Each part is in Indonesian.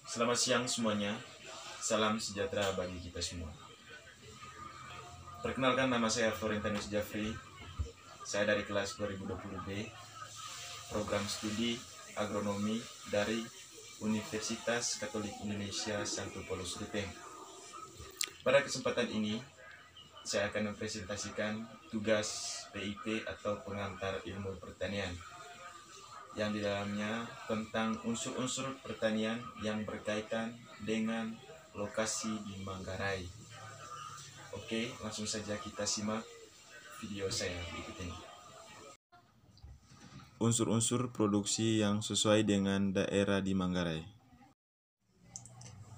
Selamat siang semuanya, salam sejahtera bagi kita semua. Perkenalkan, nama saya Florentinius Jafri. Saya dari kelas 2020B, program studi agronomi dari Universitas Katolik Indonesia Santo Paulus Ruteng. Pada kesempatan ini, saya akan mempresentasikan tugas PIP atau pengantar ilmu pertanian, yang di dalamnya tentang unsur-unsur pertanian yang berkaitan dengan lokasi di Manggarai. Oke, langsung saja kita simak video saya berikut ini. Unsur-unsur produksi yang sesuai dengan daerah di Manggarai.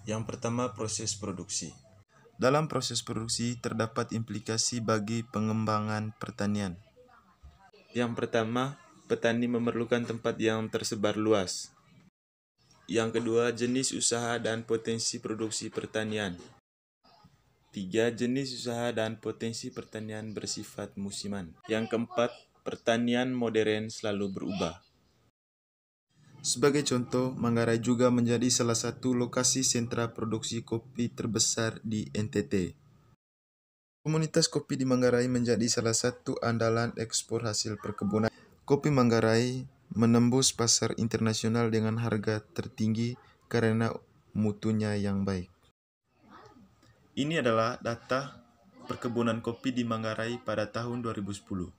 Yang pertama, proses produksi. Dalam proses produksi terdapat implikasi bagi pengembangan pertanian. Yang pertama, petani memerlukan tempat yang tersebar luas. Yang kedua, jenis usaha dan potensi produksi pertanian. 3. Jenis usaha dan potensi pertanian bersifat musiman. Yang keempat, pertanian modern selalu berubah. Sebagai contoh, Manggarai juga menjadi salah satu lokasi sentra produksi kopi terbesar di NTT. Komunitas kopi di Manggarai menjadi salah satu andalan ekspor hasil perkebunan. Kopi Manggarai menembus pasar internasional dengan harga tertinggi karena mutunya yang baik. Ini adalah data perkebunan kopi di Manggarai pada tahun 2010.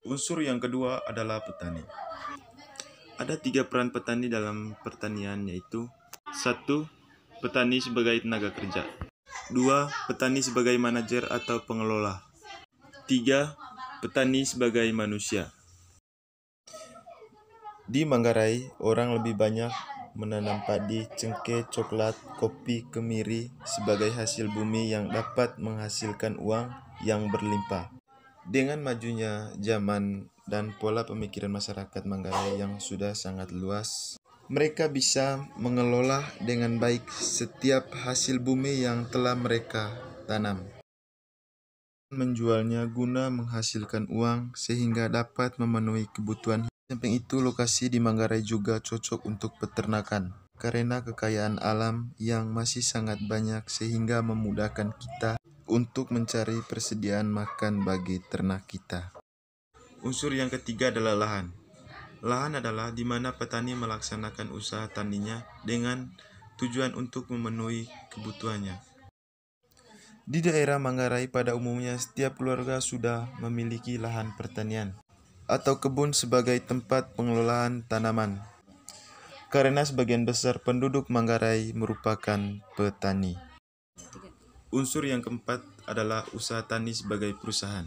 Unsur yang kedua adalah petani. Ada 3 peran petani dalam pertanian, yaitu 1. Petani sebagai tenaga kerja. 2. Petani sebagai manajer atau pengelola. 3. Petani sebagai manusia. Di Manggarai, orang lebih banyak menanam padi, cengkeh, coklat, kopi, kemiri sebagai hasil bumi yang dapat menghasilkan uang yang berlimpah. Dengan majunya zaman dan pola pemikiran masyarakat Manggarai yang sudah sangat luas, mereka bisa mengelola dengan baik setiap hasil bumi yang telah mereka tanam, menjualnya guna menghasilkan uang sehingga dapat memenuhi kebutuhan. Di samping itu, lokasi di Manggarai juga cocok untuk peternakan karena kekayaan alam yang masih sangat banyak sehingga memudahkan kita untuk mencari persediaan makan bagi ternak kita. Unsur yang ketiga adalah lahan. Lahan adalah di mana petani melaksanakan usaha taninya dengan tujuan untuk memenuhi kebutuhannya. Di daerah Manggarai pada umumnya setiap keluarga sudah memiliki lahan pertanian atau kebun sebagai tempat pengelolaan tanaman. Karena sebagian besar penduduk Manggarai merupakan petani. Unsur yang keempat adalah usaha tani sebagai perusahaan.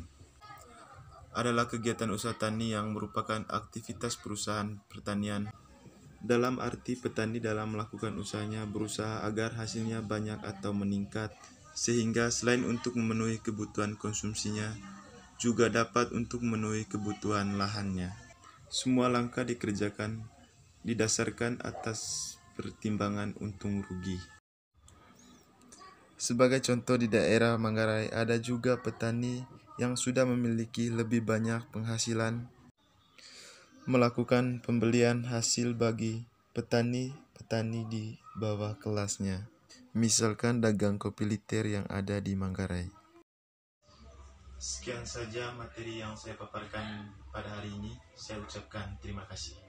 Adalah kegiatan usaha tani yang merupakan aktivitas perusahaan pertanian. Dalam arti petani dalam melakukan usahanya berusaha agar hasilnya banyak atau meningkat, sehingga selain untuk memenuhi kebutuhan konsumsinya, juga dapat untuk memenuhi kebutuhan lahannya. Semua langkah dikerjakan didasarkan atas pertimbangan untung rugi. Sebagai contoh, di daerah Manggarai ada juga petani yang sudah memiliki lebih banyak penghasilan melakukan pembelian hasil bagi petani-petani di bawah kelasnya. Misalkan dagang kopi liter yang ada di Manggarai. Sekian saja materi yang saya paparkan pada hari ini. Saya ucapkan terima kasih.